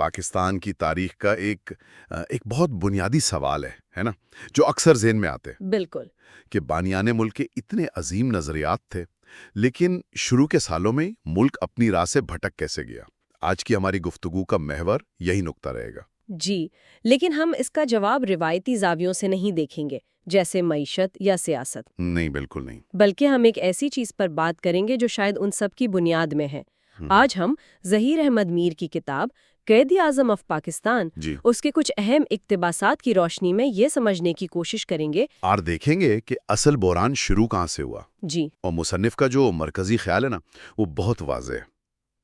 پاکستان کی تاریخ کا ایک بہت بنیادی سوال ہے نا، جو اکثر ذہن میں آتے ہیں بالکل۔ کہ بانیان ملک کے اتنے عظیم نظریات تھے، لیکن شروع کے سالوں میں ملک اپنی راہ سے بھٹک کیسے گیا؟ آج کی ہماری گفتگو کا محور یہی نقطہ رہے گا۔ جی، لیکن ہم اس کا جواب روایتی زاویوں سے نہیں دیکھیں گے، جیسے معیشت یا سیاست۔ نہیں، بالکل نہیں۔ بلکہ ہم ایک ایسی چیز پر بات کریں گے جو شاید ان سب کی بنیاد میں ہے۔ آج ہم ظہیر احمد میر کی کتاب قائد اعظم آف پاکستان، اس کے کچھ اہم اقتباسات کی روشنی میں یہ سمجھنے کی کوشش کریں گے اور دیکھیں گے کہ اصل بحران شروع کہاں سے ہوا۔ جی، اور مصنف کا جو مرکزی خیال ہے نا، وہ بہت واضح ہے،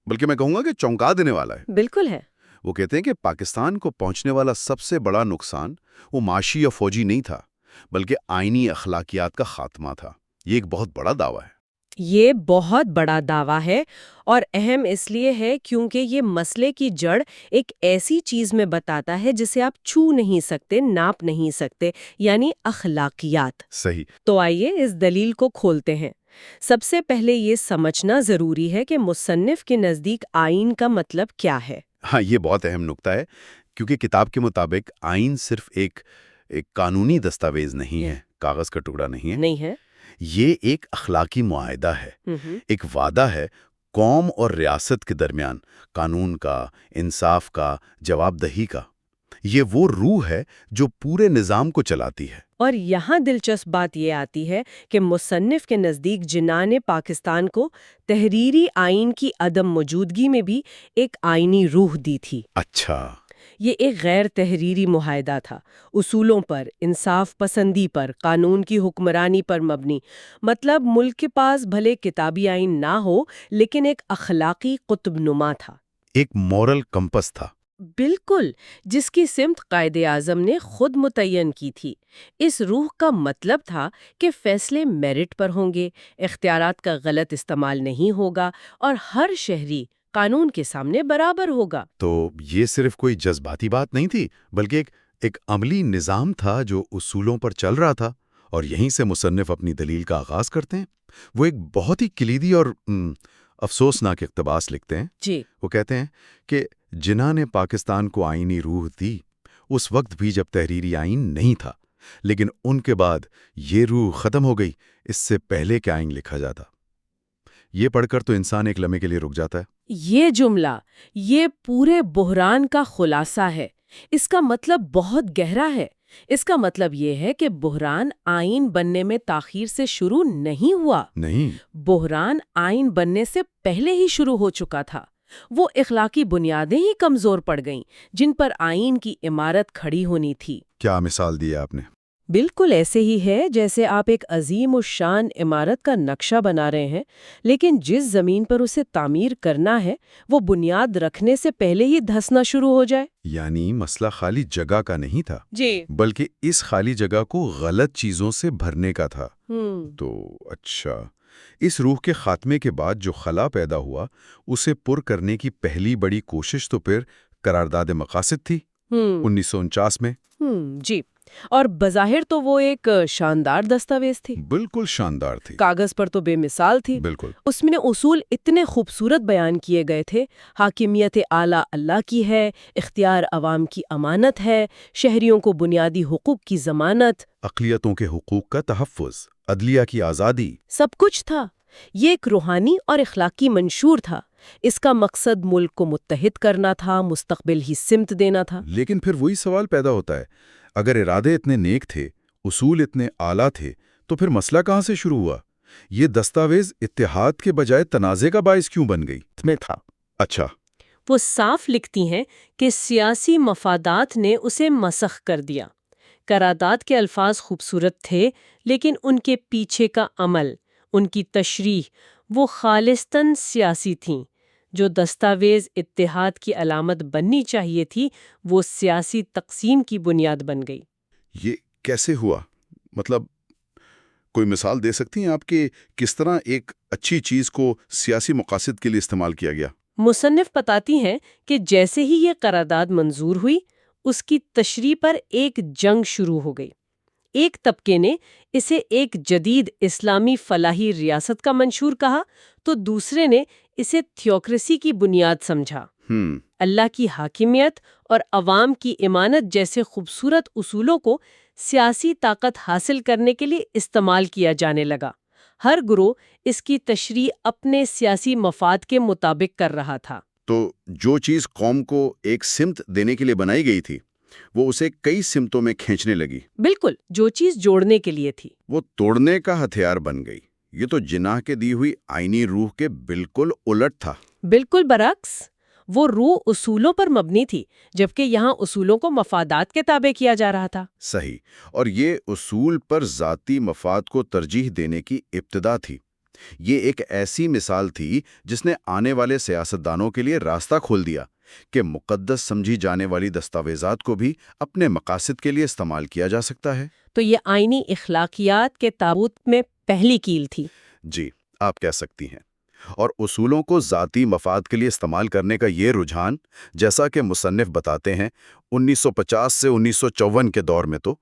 بلکہ میں کہوں گا کہ چونکا دینے والا ہے۔ بالکل ہے۔ وہ کہتے ہیں کہ پاکستان کو پہنچنے والا سب سے بڑا نقصان وہ معاشی یا فوجی نہیں تھا، بلکہ آئینی اخلاقیات کا خاتمہ تھا۔ یہ ایک بہت بڑا دعویٰ ہے۔ یہ بہت بڑا دعویٰ ہے، اور اہم اس لیے ہے کیونکہ یہ مسئلے کی جڑ ایک ایسی چیز میں بتاتا ہے جسے آپ چھو نہیں سکتے، ناپ نہیں سکتے، یعنی اخلاقیات۔ صحیح۔ تو آئیے اس دلیل کو کھولتے ہیں۔ سب سے پہلے یہ سمجھنا ضروری ہے کہ مصنف کے نزدیک آئین کا مطلب کیا ہے۔ ہاں، یہ بہت اہم نکتہ ہے، کیونکہ کتاب کے مطابق آئین صرف ایک قانونی دستاویز نہیں ہے، کاغذ کا ٹکڑا نہیں ہے۔ یہ ایک اخلاقی معاہدہ ہے، ایک وعدہ ہے قوم اور ریاست کے درمیان قانون کا، انصاف کا، جواب دہی کا۔ یہ وہ روح ہے جو پورے نظام کو چلاتی ہے۔ اور یہاں دلچسپ بات یہ آتی ہے کہ مصنف کے نزدیک جناح نے پاکستان کو تحریری آئین کی عدم موجودگی میں بھی ایک آئینی روح دی تھی۔ اچھا۔ یہ ایک غیر تحریری معاہدہ تھا، اصولوں پر، انصاف پسندی پر، قانون کی حکمرانی پر مبنی۔ مطلب ملک کے پاس بھلے کتابی آئین نہ ہو، لیکن ایک اخلاقی قطب نما تھا، ایک مورل کمپس تھا۔ بالکل، جس کی سمت قائد اعظم نے خود متعین کی تھی۔ اس روح کا مطلب تھا کہ فیصلے میرٹ پر ہوں گے، اختیارات کا غلط استعمال نہیں ہوگا، اور ہر شہری قانون کے سامنے برابر ہوگا۔ تو یہ صرف کوئی جذباتی بات نہیں تھی، بلکہ ایک عملی نظام تھا جو اصولوں پر چل رہا تھا، اور یہیں سے مصنف اپنی دلیل کا آغاز کرتے ہیں۔ وہ ایک بہت ہی کلیدی اور افسوسناک اقتباس لکھتے ہیں۔ جی، وہ کہتے ہیں کہ جناح نے پاکستان کو آئینی روح دی اس وقت بھی جب تحریری آئین نہیں تھا، لیکن ان کے بعد یہ روح ختم ہو گئی اس سے پہلے کہ آئین لکھا جاتا۔ یہ پڑھ کر تو انسان ایک لمحے کے لیے رک جاتا ہے۔ یہ جملہ، یہ پورے بحران کا خلاصہ ہے۔ اس کا مطلب بہت گہرا ہے۔ اس کا مطلب یہ ہے کہ بحران آئین بننے میں تاخیر سے شروع نہیں ہوا۔ نہیں، بحران آئین بننے سے پہلے ہی شروع ہو چکا تھا۔ وہ اخلاقی بنیادیں ہی کمزور پڑ گئیں جن پر آئین کی عمارت کھڑی ہونی تھی۔ کیا مثال دی آپ نے؟ بالکل ایسے ہی ہے جیسے آپ ایک عظیم الشان عمارت کا نقشہ بنا رہے ہیں، لیکن جس زمین پر اسے تعمیر کرنا ہے وہ بنیاد رکھنے سے پہلے ہی دھسنا شروع ہو جائے۔ یعنی مسئلہ خالی جگہ کا نہیں تھا، جی، بلکہ اس خالی جگہ کو غلط چیزوں سے بھرنے کا تھا۔ تو اچھا، اس روح کے خاتمے کے بعد جو خلا پیدا ہوا، اسے پر کرنے کی پہلی بڑی کوشش تو پھر قرارداد مقاصد تھی 1949 میں۔ جی، اور بظاہر تو وہ ایک شاندار دستاویز تھی، بالکل شاندار تھی، کاغذ پر تو بے مثال تھی۔ بالکل۔ اس میں اصول اتنے خوبصورت بیان کیے گئے تھے، حاکمیت اعلیٰ اللہ کی ہے، اختیار عوام کی امانت ہے، شہریوں کو بنیادی حقوق کی ضمانت، اقلیتوں کے حقوق کا تحفظ، عدلیہ کی آزادی، سب کچھ تھا۔ یہ ایک روحانی اور اخلاقی منشور تھا۔ اس کا مقصد ملک کو متحد کرنا تھا، مستقبل ہی سمت دینا تھا۔ لیکن پھر وہی سوال پیدا ہوتا ہے، اگر ارادے اتنے نیک تھے، اصول اتنے اعلیٰ تھے، تو پھر مسئلہ کہاں سے شروع ہوا؟ یہ دستاویز اتحاد کے بجائے تنازع کا باعث کیوں بن گئی؟ میں تھا۔ اچھا، وہ صاف لکھتی ہیں کہ سیاسی مفادات نے اسے مسخ کر دیا۔ قرارداد کے الفاظ خوبصورت تھے، لیکن ان کے پیچھے کا عمل، ان کی تشریح، وہ خالصتاً سیاسی تھیں۔ جو دستاویز اتحاد کی علامت بننی چاہیے تھی، وہ سیاسی تقسیم کی بنیاد بن گئی۔ یہ کیسے ہوا؟ مطلب کوئی مثال دے سکتی ہیں آپ کہ کس طرح ایک اچھی چیز کو سیاسی مقاصد کے لیے استعمال کیا گیا؟ مصنف بتاتی ہیں کہ جیسے ہی یہ قرارداد منظور ہوئی، اس کی تشریح پر ایک جنگ شروع ہو گئی۔ ایک طبقے نے اسے ایک جدید اسلامی فلاحی ریاست کا منشور کہا، تو دوسرے نے اسے تھیوکریسی کی بنیاد سمجھا۔ اللہ کی حاکمیت اور عوام کی امانت جیسے خوبصورت اصولوں کو سیاسی طاقت حاصل کرنے کے لیے استعمال کیا جانے لگا۔ ہر گروہ اس کی تشریح اپنے سیاسی مفاد کے مطابق کر رہا تھا۔ تو جو چیز قوم کو ایک سمت دینے کے لیے بنائی گئی تھی وہ اسے کئی سمتوں میں کھینچنے لگی۔ بالکل، جو چیز جوڑنے کے لیے تھی وہ توڑنے کا ہتھیار بن گئی۔ یہ تو جناح کے دی ہوئی آئینی روح کے بالکل الٹ تھا۔ بالکل برعکس، وہ روح اصولوں پر مبنی تھی، جبکہ یہاں اصولوں کو مفادات کے تابع کیا جا رہا تھا۔ صحیح، اور یہ اصول پر ذاتی مفاد کو ترجیح دینے کی ابتدا تھی۔ یہ ایک ایسی مثال تھی جس نے آنے والے سیاستدانوں کے لیے راستہ کھول دیا کہ مقدس سمجھی جانے والی دستاویزات کو بھی اپنے مقاصد کے لیے استعمال کیا جا سکتا ہے۔ تو یہ آئینی اخلاقیات کے تابوت میں پہلی کیل تھی۔ جی، آپ کہہ سکتی ہیں۔ اور اصولوں کو ذاتی مفاد کے لیے استعمال کرنے کا یہ رجحان، جیسا کہ مصنف بتاتے ہیں، 1950 سے 1954 کے دور میں تو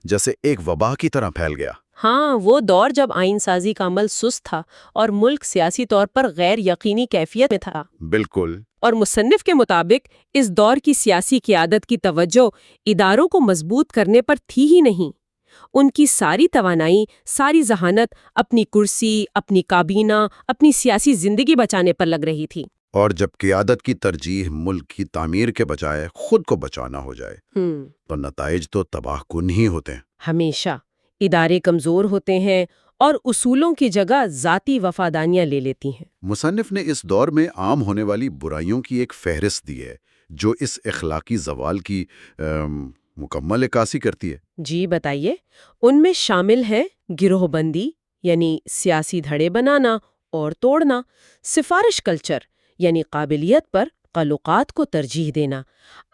جیسے ایک وبا کی طرح پھیل گیا۔ ہاں، وہ دور جب آئین سازی کا عمل سست تھا اور ملک سیاسی طور پر غیر یقینی کیفیت میں تھا۔ بالکل۔ اور مصنف کے مطابق اس دور کی سیاسی قیادت کی توجہ اداروں کو مضبوط کرنے پر تھی ہی نہیں۔ ان کی ساری توانائی، ساری ذہانت اپنی کرسی، اپنی کابینہ، اپنی سیاسی زندگی بچانے پر لگ رہی تھی۔ اور جب قیادت کی ترجیح ملک کی تعمیر کے بجائے خود کو بچانا ہو جائے تو نتائج تو تباہ کن ہی ہوتے ہیں۔ ہمیشہ ادارے کمزور ہوتے ہیں اور اصولوں کی جگہ ذاتی وفادانیاں لے لیتی ہیں۔ مصنف نے اس دور میں عام ہونے والی برائیوں کی ایک فہرست دی ہے جو اس اخلاقی زوال کی مکمل عکاسی کرتی ہے۔ جی بتائیے۔ ان میں شامل ہیں گروہ بندی یعنی سیاسی دھڑے بنانا اور توڑنا، سفارش کلچر یعنی قابلیت پر تعلقات کو ترجیح دینا،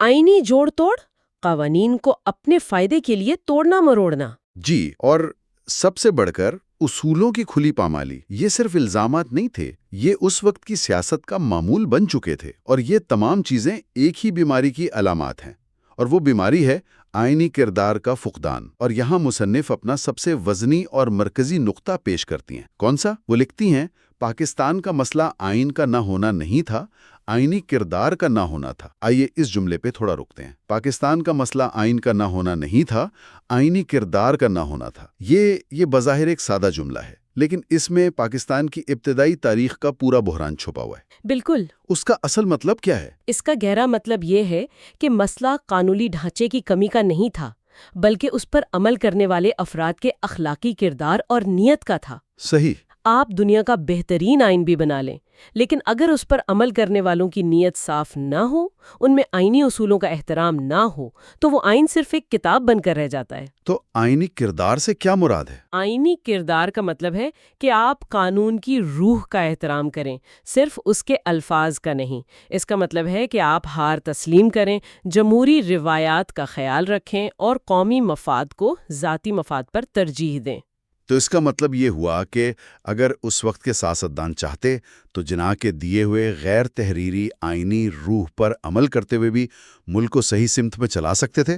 آئینی جوڑ توڑ، قوانین کو اپنے فائدے کے لیے توڑنا مروڑنا۔ جی، اور سب سے بڑھ کر اصولوں کی کھلی پامالی۔ یہ صرف الزامات نہیں تھے، یہ اس وقت کی سیاست کا معمول بن چکے تھے، اور یہ تمام چیزیں ایک ہی بیماری کی علامات ہیں، اور وہ بیماری ہے آئینی کردار کا فقدان۔ اور یہاں مصنف اپنا سب سے وزنی اور مرکزی نقطہ پیش کرتی ہیں۔ کون سا؟ وہ لکھتی ہیں، پاکستان کا مسئلہ آئین کا نہ ہونا نہیں تھا، آئینی کردار کا نہ ہونا تھا۔ آئیے اس جملے پہ تھوڑا رکتے ہیں۔ پاکستان کا مسئلہ آئین کا نہ ہونا نہیں تھا، آئینی کردار کا نہ ہونا تھا۔ یہ بظاہر ایک سادہ جملہ ہے، لیکن اس میں پاکستان کی ابتدائی تاریخ کا پورا بحران چھپا ہوا ہے۔ بالکل۔ اس کا اصل مطلب کیا ہے؟ اس کا گہرا مطلب یہ ہے کہ مسئلہ قانونی ڈھانچے کی کمی کا نہیں تھا، بلکہ اس پر عمل کرنے والے افراد کے اخلاقی کردار اور نیت کا تھا۔ صحیح۔ آپ دنیا کا بہترین آئین بھی بنا لیں، لیکن اگر اس پر عمل کرنے والوں کی نیت صاف نہ ہو، ان میں آئینی اصولوں کا احترام نہ ہو، تو وہ آئین صرف ایک کتاب بن کر رہ جاتا ہے۔ تو آئینی کردار سے کیا مراد ہے؟ آئینی کردار کا مطلب ہے کہ آپ قانون کی روح کا احترام کریں، صرف اس کے الفاظ کا نہیں۔ اس کا مطلب ہے کہ آپ ہار تسلیم کریں، جمہوری روایات کا خیال رکھیں اور قومی مفاد کو ذاتی مفاد پر ترجیح دیں۔ تو اس کا مطلب یہ ہوا کہ اگر اس وقت کے سیاستدان چاہتے تو جناح کے دیے ہوئے غیر تحریری آئینی روح پر عمل کرتے ہوئے بھی ملک کو صحیح سمت میں چلا سکتے تھے۔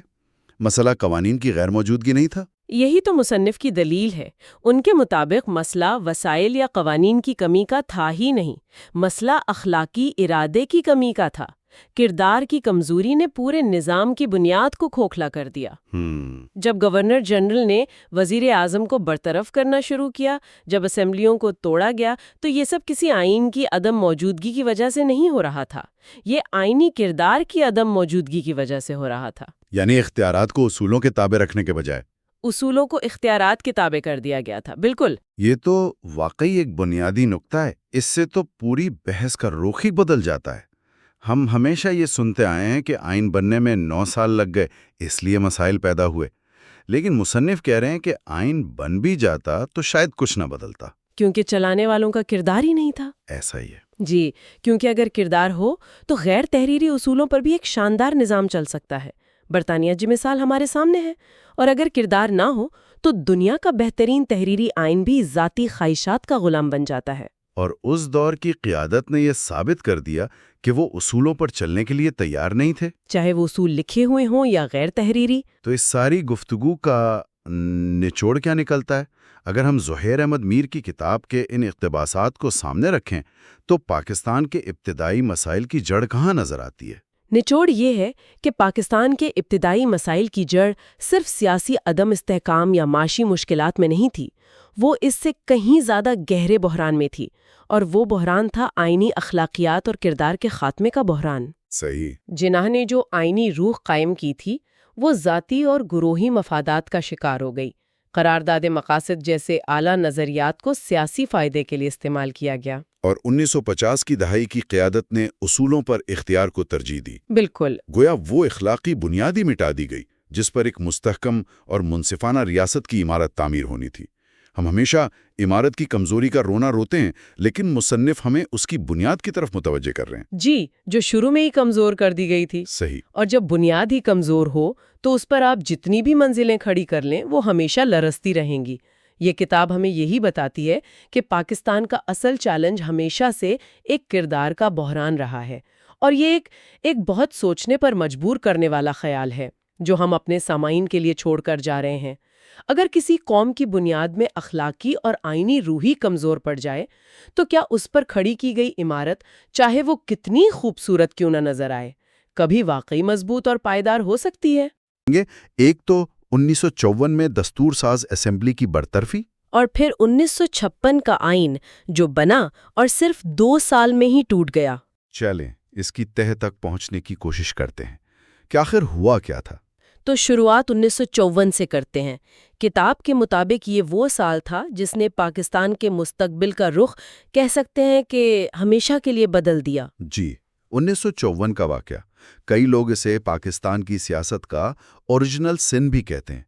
مسئلہ قوانین کی غیر موجودگی نہیں تھا۔ یہی تو مصنف کی دلیل ہے۔ ان کے مطابق مسئلہ وسائل یا قوانین کی کمی کا تھا ہی نہیں، مسئلہ اخلاقی ارادے کی کمی کا تھا۔ کردار کی کمزوری نے پورے نظام کی بنیاد کو کھوکھلا کر دیا۔ جب گورنر جنرل نے وزیر اعظم کو برطرف کرنا شروع کیا، جب اسمبلیوں کو توڑا گیا، تو یہ سب کسی آئین کی عدم موجودگی کی وجہ سے نہیں ہو رہا تھا، یہ آئینی کردار کی عدم موجودگی کی وجہ سے ہو رہا تھا۔ یعنی اختیارات کو اصولوں کے تابع رکھنے کے بجائے اصولوں کو اختیارات کے تابع کر دیا گیا تھا۔ بالکل۔ یہ تو واقعی ایک بنیادی نقطہ ہے۔ اس سے تو پوری بحث کا رخ ہی بدل جاتا ہے۔ ہم ہمیشہ یہ سنتے آئے ہیں کہ آئین بننے میں 9 سال لگ گئے، اس لیے مسائل پیدا ہوئے، لیکن مصنف کہہ رہے ہیں کہ آئین بن بھی جاتا تو شاید کچھ نہ بدلتا، کیونکہ چلانے والوں کا کردار ہی نہیں تھا۔ ایسا ہی ہے۔ جی، کیونکہ اگر کردار ہو تو غیر تحریری اصولوں پر بھی ایک شاندار نظام چل سکتا ہے۔ برطانیہ کی مثال ہمارے سامنے ہے، اور اگر کردار نہ ہو تو دنیا کا بہترین تحریری آئین بھی ذاتی خواہشات کا غلام بن جاتا ہے۔ اور اس دور کی قیادت نے یہ ثابت کر دیا کہ وہ اصولوں پر چلنے کے لیے تیار نہیں تھے، چاہے وہ اصول لکھے ہوئے ہوں یا غیر تحریری۔ تو اس ساری گفتگو کا نچوڑ کیا نکلتا ہے؟ اگر ہم زہیر احمد میر کی کتاب کے ان اقتباسات کو سامنے رکھیں تو پاکستان کے ابتدائی مسائل کی جڑ کہاں نظر آتی ہے؟ نچوڑ یہ ہے کہ پاکستان کے ابتدائی مسائل کی جڑ صرف سیاسی عدم استحکام یا معاشی مشکلات میں نہیں تھی، وہ اس سے کہیں زیادہ گہرے بحران میں تھی، اور وہ بحران تھا آئینی اخلاقیات اور کردار کے خاتمے کا بحران۔ صحیح۔ جناح نے جو آئینی روح قائم کی تھی وہ ذاتی اور گروہی مفادات کا شکار ہو گئی۔ قرارداد مقاصد جیسے اعلیٰ نظریات کو سیاسی فائدے کے لیے استعمال کیا گیا، اور 1950 کی دہائی کی قیادت نے اصولوں پر اختیار کو ترجیح دی۔ بالکل، گویا وہ اخلاقی بنیادی مٹا دی گئی جس پر ایک مستحکم اور منصفانہ ریاست کی عمارت تعمیر ہونی تھی۔ ہم ہمیشہ عمارت کی کمزوری کا رونا روتے ہیں، لیکن مصنف ہمیں اس کی بنیاد کی طرف متوجہ کر رہے ہیں۔ جی، جو شروع میں ہی کمزور کر دی گئی تھی۔ صحیح۔ اور جب بنیاد ہی کمزور ہو تو اس پر آپ جتنی بھی منزلیں کھڑی کر لیں وہ ہمیشہ لرزتی رہیں گی۔ یہ کتاب ہمیں یہی بتاتی ہے کہ پاکستان کا اصل چیلنج ہمیشہ سے ایک کردار کا بحران رہا ہے، اور یہ ایک بہت سوچنے پر مجبور کرنے والا خیال ہے جو ہم اپنے سامعین کے لیے چھوڑ کر جا رہے ہیں۔ اگر کسی قوم کی بنیاد میں اخلاقی اور آئینی روحی کمزور پڑ جائے تو کیا اس پر کھڑی کی گئی عمارت، چاہے وہ کتنی خوبصورت کیوں نہ نظر آئے، کبھی واقعی مضبوط اور پائیدار ہو سکتی ہے؟ ایک تو 1954 میں دستور ساز اسمبلی کی برطرفی، اور پھر 1956 کا آئین جو بنا اور صرف 2 سال میں ہی ٹوٹ گیا۔ چلیں اس کی تہہ تک پہنچنے کی کوشش کرتے ہیں کہ آخر ہوا کیا تھا۔ تو شروعات 1954 سے کرتے ہیں۔ کتاب کے مطابق یہ وہ سال تھا جس نے پاکستان کے مستقبل کا رخ کہہ سکتے ہیں کہ ہمیشہ کے لیے بدل دیا۔ جی، 1954 کا واقعہ، کئی لوگ اسے پاکستان کی سیاست کا اوریجنل سن بھی کہتے ہیں۔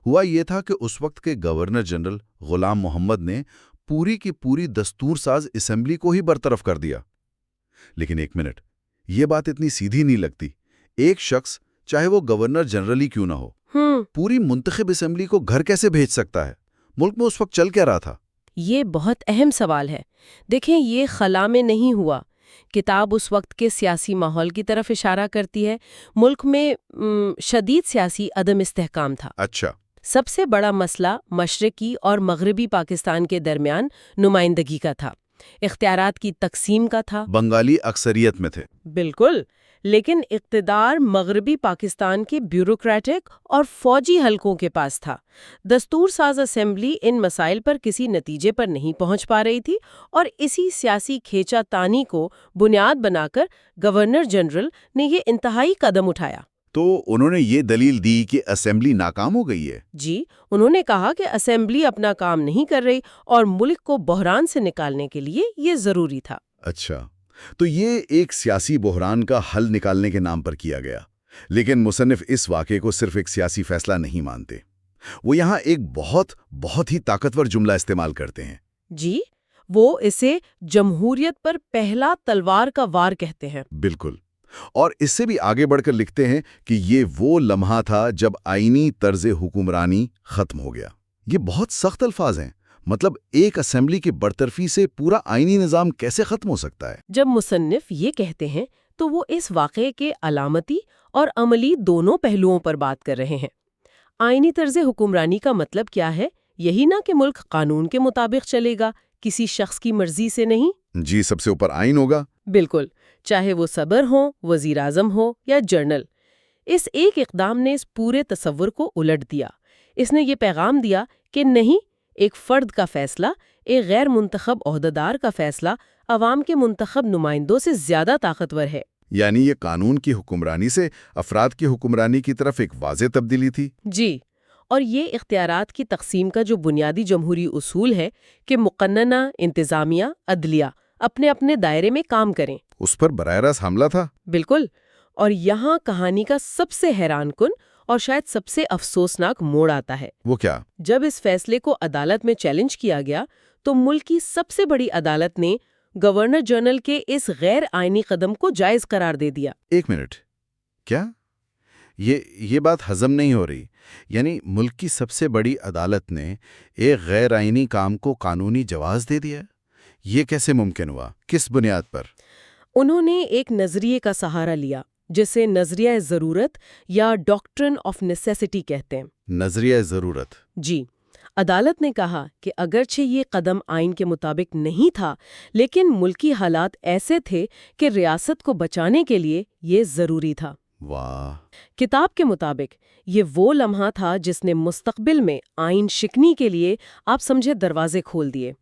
ہوا یہ تھا کہ اس وقت کے گورنر جنرل غلام محمد نے پوری کی پوری دستور ساز اسمبلی کو ہی برطرف کر دیا۔ لیکن ایک منٹ، یہ بات اتنی سیدھی نہیں لگتی۔ ایک شخص، چاہے وہ گورنر جنرل ہی کیوں نہ ہو، پوری منتخب اسمبلی کو گھر کیسے بھیج سکتا ہے؟ ملک میں اس وقت چل کیا رہا تھا؟ یہ بہت اہم سوال ہے۔ دیکھیں، یہ خلا میں نہیں ہوا۔ کتاب اس وقت کے سیاسی ماحول کی طرف اشارہ کرتی ہے۔ ملک میں شدید سیاسی عدم استحکام تھا۔ اچھا۔ سب سے بڑا مسئلہ مشرقی اور مغربی پاکستان کے درمیان نمائندگی کا تھا، اختیارات کی تقسیم کا تھا۔ بنگالی اکثریت میں تھے۔ بالکل، لیکن اقتدار مغربی پاکستان کے بیوروکریٹک اور فوجی حلقوں کے پاس تھا۔ دستور ساز اسمبلی ان مسائل پر کسی نتیجے پر نہیں پہنچ پا رہی تھی، اور اسی سیاسی کھینچا تانی کو بنیاد بنا کر گورنر جنرل نے یہ انتہائی قدم اٹھایا۔ تو انہوں نے یہ دلیل دی کہ اسمبلی ناکام ہو گئی ہے؟ جی، انہوں نے کہا کہ اسمبلی اپنا کام نہیں کر رہی اور ملک کو بحران سے نکالنے کے لیے یہ ضروری تھا۔ اچھا، تو یہ ایک سیاسی بحران کا حل نکالنے کے نام پر کیا گیا۔ لیکن مصنف اس واقعے کو صرف ایک سیاسی فیصلہ نہیں مانتے، وہ یہاں ایک بہت ہی طاقتور جملہ استعمال کرتے ہیں۔ جی، وہ اسے جمہوریت پر پہلا تلوار کا وار کہتے ہیں۔ بالکل، اور اس سے بھی آگے بڑھ کر لکھتے ہیں کہ یہ وہ لمحہ تھا جب آئینی طرز حکمرانی ختم ہو گیا۔ یہ بہت سخت الفاظ ہیں، مطلب ایک اسمبلی کی برطرفی سے پورا آئینی نظام کیسے ختم ہو سکتا ہے؟ جب مصنف یہ کہتے ہیں تو وہ اس واقعے کے علامتی اور عملی دونوں پہلوؤں پر بات کر رہے ہیں۔ آئینی طرز حکمرانی کا مطلب کیا ہے؟ یہی نہ کہ ملک قانون کے مطابق چلے گا، کسی شخص کی مرضی سے نہیں۔ جی، سب سے اوپر آئین ہوگا۔ بالکل، چاہے وہ صدر ہوں، وزیر اعظم ہو یا جنرل۔ اس ایک اقدام نے اس پورے تصور کو الٹ دیا۔ اس نے یہ پیغام دیا کہ نہیں، ایک فرد کا فیصلہ، ایک غیر منتخب عہدیدار کا فیصلہ عوام کے منتخب نمائندوں سے زیادہ طاقتور ہے۔ یعنی یہ قانون کی حکمرانی سے افراد کی حکمرانی کی طرف ایک واضح تبدیلی تھی۔ جی، اور یہ اختیارات کی تقسیم کا جو بنیادی جمہوری اصول ہے کہ مقننہ، انتظامیہ، عدلیہ اپنے اپنے دائرے میں کام کریں، اس پر براہ راست حملہ تھا۔ بالکل، اور یہاں کہانی کا سب سے حیران کن اور شاید سب سے افسوسناک موڑ آتا ہے۔ وہ کیا؟ جب اس فیصلے کو عدالت میں چیلنج کیا گیا تو ملک کی سب سے بڑی عدالت نے گورنر جنرل کے اس غیر آئینی قدم کو جائز قرار دے دیا۔ ایک منٹ، کیا؟ یہ بات ہضم نہیں ہو رہی۔ یعنی ملک کی سب سے بڑی عدالت نے ایک غیر آئینی کام کو قانونی جواز دے دیا؟ یہ کیسے ممکن ہوا؟ کس بنیاد پر؟ انہوں نے ایک نظریے کا سہارا لیا، جسے نظریہ ضرورت یا ڈاکٹرن آف نیسیسٹی کہتے ہیں۔ نظریہ ضرورت۔ جی، عدالت نے کہا کہ اگرچہ یہ قدم آئین کے مطابق نہیں تھا، لیکن ملکی حالات ایسے تھے کہ ریاست کو بچانے کے لیے یہ ضروری تھا۔ واہ! کتاب کے مطابق یہ وہ لمحہ تھا جس نے مستقبل میں آئین شکنی کے لیے آپ سمجھے دروازے کھول دیے۔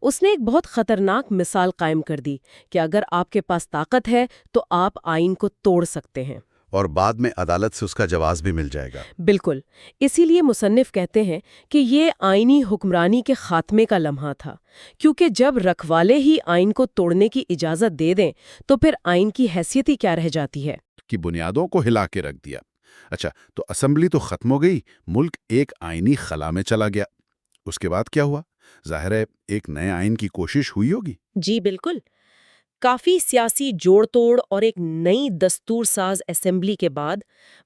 اس نے ایک بہت خطرناک مثال قائم کر دی کہ اگر آپ کے پاس طاقت ہے تو آپ آئین کو توڑ سکتے ہیں، اور بعد میں عدالت سے اس کا جواز بھی مل جائے گا۔ بالکل، اسی لیے مصنف کہتے ہیں کہ یہ آئینی حکمرانی کے خاتمے کا لمحہ تھا، کیونکہ جب رکھوالے ہی آئین کو توڑنے کی اجازت دے دیں تو پھر آئین کی حیثیت ہی کیا رہ جاتی ہے؟ کی بنیادوں کو ہلا کے رکھ دیا۔ اچھا، تو اسمبلی تو ختم ہو گئی، ملک ایک آئینی خلا میں چلا گیا۔ اس کے بعد کیا ہوا؟ ظاہر ہے ایک نئے آئین کی کوشش ہوئی ہوگی۔ جی بالکل، کافی سیاسی جوڑ توڑ اور ایک نئی دستور ساز اسمبلی کے بعد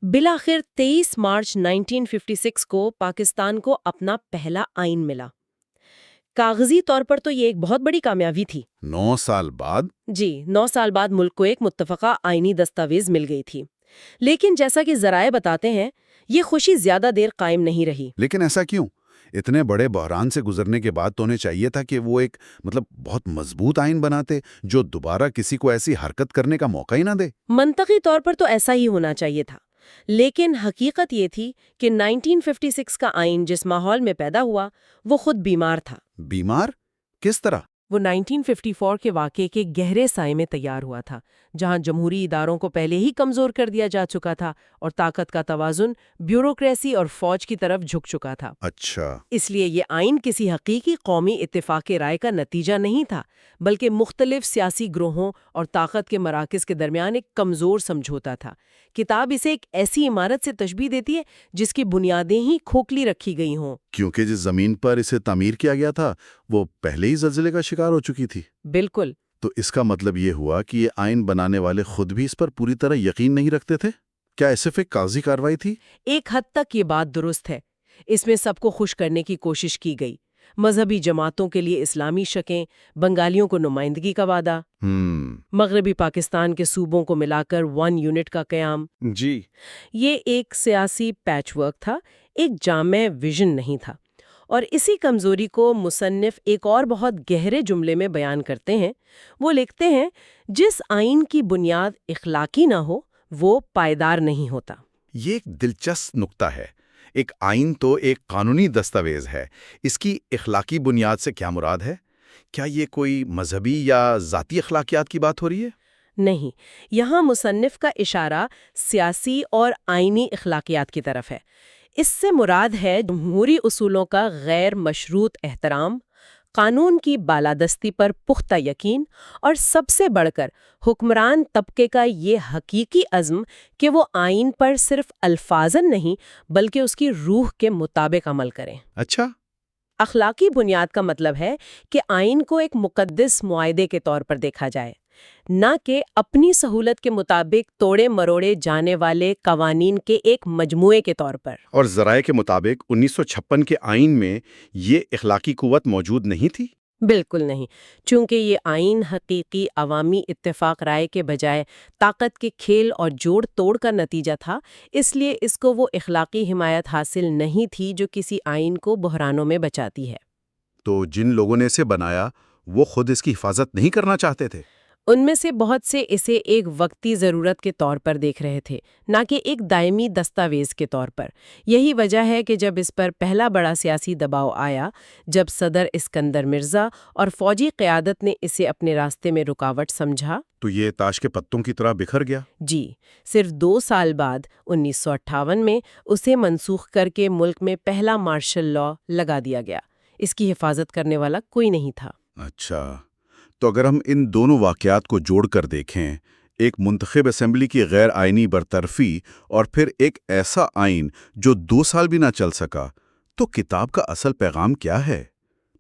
بالآخر 23 مارچ 1956 کو پاکستان کو اپنا پہلا آئین ملا۔ کاغذی طور پر تو یہ ایک بہت بڑی کامیابی تھی۔ 9 سال بعد؟ جی، 9 سال بعد ملک کو ایک متفقہ آئینی دستاویز مل گئی تھی، لیکن جیسا کہ ذرائع بتاتے ہیں یہ خوشی زیادہ دیر قائم نہیں رہی۔ لیکن ایسا کیوں؟ اتنے بڑے بحران سے گزرنے کے بعد تو انہیں چاہیے تھا کہ وہ ایک بہت مضبوط آئین بناتے جو دوبارہ کسی کو ایسی حرکت کرنے کا موقع ہی نہ دے۔ منطقی طور پر تو ایسا ہی ہونا چاہیے تھا، لیکن حقیقت یہ تھی کہ 1956 کا آئین جس ماحول میں پیدا ہوا وہ خود بیمار تھا۔ بیمار؟ کس طرح؟ وہ 1954 کے واقعے کے گہرے سائے میں تیار ہوا تھا، جہاں جمہوری اداروں کو پہلے ہی کمزور کر دیا جا چکا تھا اور طاقت کا توازن بیوروکریسی اور فوج کی طرف جھک چکا تھا۔ اچھا۔ اس لیے یہ آئین کسی حقیقی قومی اتفاق رائے کا نتیجہ نہیں تھا، بلکہ مختلف سیاسی گروہوں اور طاقت کے مراکز کے درمیان ایک کمزور سمجھوتا تھا۔ کتاب اسے ایک ایسی عمارت سے تشبیہ دیتی ہے جس کی بنیادیں ہی کھوکھلی رکھی گئی ہوں، کیونکہ جس زمین پر اسے تعمیر کیا گیا تھا وہ پہلے ہی زلزلے کا شکار ہو چکی تھی۔ بالکل۔ تو اس کا مطلب یہ ہوا کہ یہ آئین بنانے والے خود بھی اس پر پوری طرح یقین نہیں رکھتے تھے؟ کیا صرف ایک کاغذی کارروائی تھی؟ ایک حد تک یہ بات درست ہے۔ اس میں سب کو خوش کرنے کی کوشش کی گئی، مذہبی جماعتوں کے لیے اسلامی شکیں، بنگالیوں کو نمائندگی کا وعدہ، مغربی پاکستان کے صوبوں کو ملا کر 1 یونٹ کا قیام۔ جی، یہ ایک سیاسی پیچ ورک تھا، ایک جامع ویژن نہیں تھا۔ اور اسی کمزوری کو مصنف ایک اور بہت گہرے جملے میں بیان کرتے ہیں۔ وہ لکھتے ہیں، جس آئین کی بنیاد اخلاقی نہ ہو وہ پائیدار نہیں ہوتا۔ یہ ایک دلچسپ نقطہ ہے۔ ایک آئین تو ایک قانونی دستاویز ہے، اس کی اخلاقی بنیاد سے کیا مراد ہے؟ کیا یہ کوئی مذہبی یا ذاتی اخلاقیات کی بات ہو رہی ہے؟ نہیں، یہاں مصنف کا اشارہ سیاسی اور آئینی اخلاقیات کی طرف ہے۔ اس سے مراد ہے جمہوری اصولوں کا غیر مشروط احترام، قانون کی بالادستی پر پختہ یقین، اور سب سے بڑھ کر حکمران طبقے کا یہ حقیقی عزم کہ وہ آئین پر صرف الفاظاً نہیں بلکہ اس کی روح کے مطابق عمل کریں۔ اچھا۔ اخلاقی بنیاد کا مطلب ہے کہ آئین کو ایک مقدس معاہدے کے طور پر دیکھا جائے، نہ کہ اپنی سہولت کے مطابق توڑے مروڑے جانے والے قوانین کے ایک مجموعے کے طور پر۔ اور ذرائع کے مطابق 1956 کے آئین میں یہ اخلاقی قوت موجود نہیں تھی؟ بالکل نہیں، چونکہ یہ آئین حقیقی عوامی اتفاق رائے کے بجائے طاقت کے کھیل اور جوڑ توڑ کا نتیجہ تھا، اس لیے اس کو وہ اخلاقی حمایت حاصل نہیں تھی جو کسی آئین کو بحرانوں میں بچاتی ہے۔ تو جن لوگوں نے اسے بنایا وہ خود اس کی حفاظت نہیں کرنا چاہتے تھے؟ ان میں سے بہت سے اسے ایک وقتی ضرورت کے طور پر دیکھ رہے تھے، نہ کہ ایک دائمی دستاویز کے طور پر۔ یہی وجہ ہے کہ جب اس پر پہلا بڑا سیاسی دباؤ آیا، جب صدر اسکندر مرزا اور فوجی قیادت نے اسے اپنے راستے میں رکاوٹ سمجھا، تو یہ تاش کے پتوں کی طرح بکھر گیا۔ جی، صرف 2 سال بعد 1958 میں اسے منسوخ کر کے ملک میں پہلا مارشل لا لگا دیا گیا۔ اس کی حفاظت کرنے والا کوئی نہیں تھا۔ اچھا، تو اگر ہم ان دونوں واقعات کو جوڑ کر دیکھیں، ایک منتخب اسمبلی کی غیر آئینی برطرفی اور پھر ایک ایسا آئین جو 2 سال بھی نہ چل سکا، تو کتاب کا اصل پیغام کیا ہے؟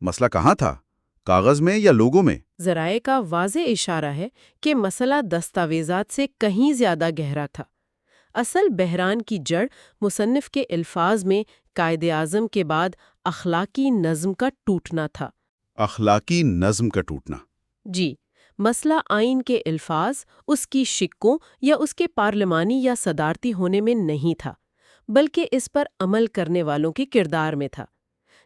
مسئلہ کہاں تھا؟ کاغذ میں یا لوگوں میں؟ ذرائع کا واضح اشارہ ہے کہ مسئلہ دستاویزات سے کہیں زیادہ گہرا تھا۔ اصل بحران کی جڑ مصنف کے الفاظ میں قائد اعظم کے بعد اخلاقی نظم کا ٹوٹنا تھا۔ اخلاقی نظم کا ٹوٹنا؟ جی، مسئلہ آئین کے الفاظ، اس کی شقوں یا اس کے پارلیمانی یا صدارتی ہونے میں نہیں تھا، بلکہ اس پر عمل کرنے والوں کے کردار میں تھا۔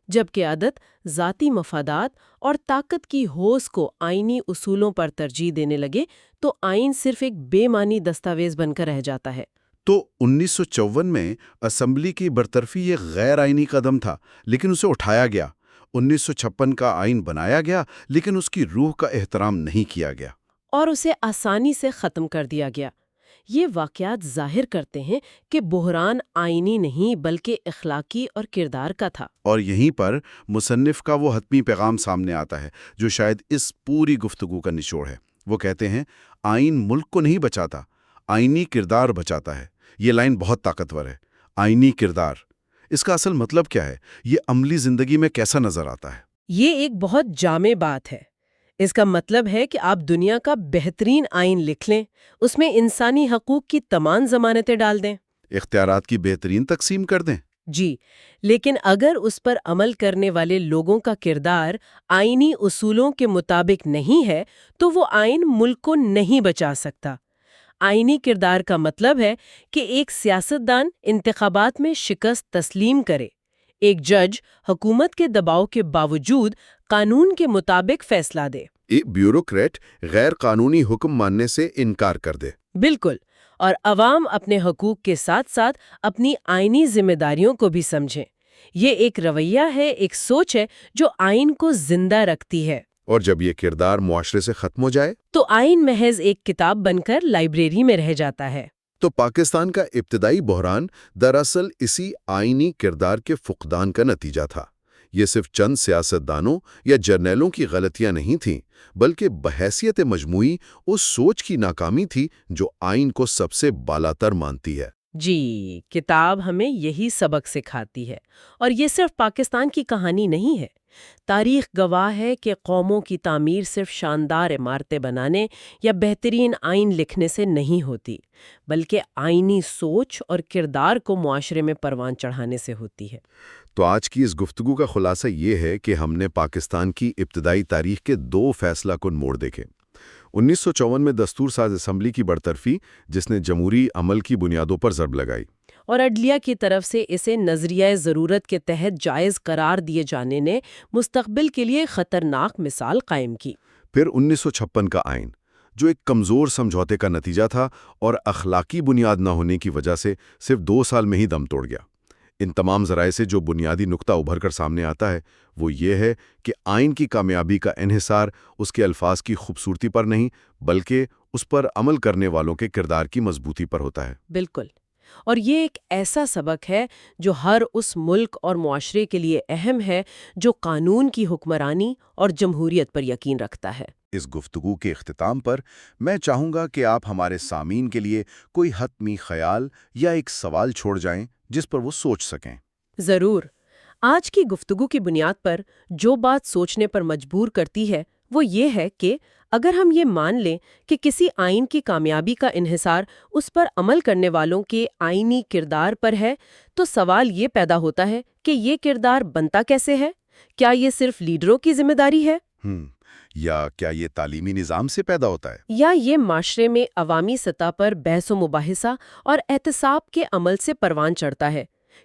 جب قیادت ذاتی مفادات اور طاقت کی ہوس کو آئینی اصولوں پر ترجیح دینے لگے تو آئین صرف ایک بے معنی دستاویز بن کر رہ جاتا ہے۔ تو 1954 میں اسمبلی کی برطرفی یہ غیر آئینی قدم تھا، لیکن اسے اٹھایا گیا۔ 1956 کا آئین بنایا گیا، لیکن اس کی روح کا احترام نہیں کیا گیا، اور اسے آسانی سے ختم کر دیا گیا۔ یہ واقعات ظاہر کرتے ہیں کہ بحران آئینی نہیں بلکہ اخلاقی اور کردار کا تھا۔ اور یہیں پر مصنف کا وہ حتمی پیغام سامنے آتا ہے جو شاید اس پوری گفتگو کا نچوڑ ہے۔ وہ کہتے ہیں آئین ملک کو نہیں بچاتا، آئینی کردار بچاتا ہے۔ یہ لائن بہت طاقتور ہے، آئینی کردار۔ اس کا اصل مطلب کیا ہے؟ یہ عملی زندگی میں کیسا نظر آتا ہے؟ یہ ایک بہت جامع بات ہے۔ اس کا مطلب ہے کہ آپ دنیا کا بہترین آئین لکھ لیں، اس میں انسانی حقوق کی تمام ضمانتیں ڈال دیں، اختیارات کی بہترین تقسیم کر دیں۔ جی، لیکن اگر اس پر عمل کرنے والے لوگوں کا کردار آئینی اصولوں کے مطابق نہیں ہے تو وہ آئین ملک کو نہیں بچا سکتا۔ آئینی کردار کا مطلب ہے کہ ایک سیاستدان انتخابات میں شکست تسلیم کرے، ایک جج حکومت کے دباؤ کے باوجود قانون کے مطابق فیصلہ دے، ایک بیوروکریٹ غیر قانونی حکم ماننے سے انکار کر دے۔ بالکل، اور عوام اپنے حقوق کے ساتھ ساتھ اپنی آئینی ذمہ داریوں کو بھی سمجھیں۔ یہ ایک رویہ ہے، ایک سوچ ہے جو آئین کو زندہ رکھتی ہے۔ اور جب یہ کردار معاشرے سے ختم ہو جائے تو آئین محض ایک کتاب بن کر لائبریری میں رہ جاتا ہے۔ تو پاکستان کا ابتدائی بحران دراصل اسی آئینی کردار کے فقدان کا نتیجہ تھا۔ یہ صرف چند سیاستدانوں یا جرنیلوں کی غلطیاں نہیں تھیں، بلکہ بحیثیت مجموعی اس سوچ کی ناکامی تھی جو آئین کو سب سے بالاتر مانتی ہے۔ جی، کتاب ہمیں یہی سبق سکھاتی ہے، اور یہ صرف پاکستان کی کہانی نہیں ہے۔ تاریخ گواہ ہے کہ قوموں کی تعمیر صرف شاندار عمارتیں بنانے یا بہترین آئین لکھنے سے نہیں ہوتی، بلکہ آئینی سوچ اور کردار کو معاشرے میں پروان چڑھانے سے ہوتی ہے۔ تو آج کی اس گفتگو کا خلاصہ یہ ہے کہ ہم نے پاکستان کی ابتدائی تاریخ کے دو فیصلہ کن موڑ دیکھے۔ 1954 میں دستور ساز اسمبلی کی برطرفی، جس نے جمہوری عمل کی بنیادوں پر ضرب لگائی، اور عدلیہ کی طرف سے اسے نظریہ ضرورت کے تحت جائز قرار دیے جانے نے مستقبل کے لیے خطرناک مثال قائم کی۔ پھر 1956 کا آئین، جو ایک کمزور سمجھوتے کا نتیجہ تھا اور اخلاقی بنیاد نہ ہونے کی وجہ سے صرف 2 سال میں ہی دم توڑ گیا۔ ان تمام ذرائع سے جو بنیادی نقطہ ابھر کر سامنے آتا ہے وہ یہ ہے کہ آئین کی کامیابی کا انحصار اس کے الفاظ کی خوبصورتی پر نہیں، بلکہ اس پر عمل کرنے والوں کے کردار کی مضبوطی پر ہوتا ہے۔ بالکل، اور یہ ایک ایسا سبق ہے جو ہر اس ملک اور معاشرے کے لیے اہم ہے جو قانون کی حکمرانی اور جمہوریت پر یقین رکھتا ہے۔ اس گفتگو کے اختتام پر میں چاہوں گا کہ آپ ہمارے سامعین کے لیے کوئی حتمی خیال یا ایک سوال چھوڑ جائیں جس پر وہ سوچ سکیں۔ ضرور۔ آج کی گفتگو کی بنیاد پر جو بات سوچنے پر مجبور کرتی ہے وہ یہ ہے کہ اگر ہم یہ مان لیں کہ کسی آئین کی کامیابی کا انحصار اس پر عمل کرنے والوں کے آئینی کردار پر ہے تو سوال یہ پیدا ہوتا ہے کہ یہ کردار بنتا کیسے ہے؟ کیا یہ صرف لیڈروں کی ذمہ داری ہے؟ یا کیا یہ تعلیمی نظام سے پیدا ہوتا ہے؟ یا یہ معاشرے میں عوامی سطح پر بحث و مباحثہ اور احتساب کے عمل سے پروان چڑھتا ہے؟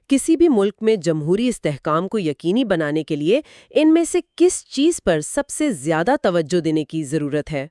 کسی بھی ملک میں جمہوری استحکام کو یقینی بنانے کے لیے ان میں سے کس چیز پر سب سے زیادہ توجہ دینے کی ضرورت ہے؟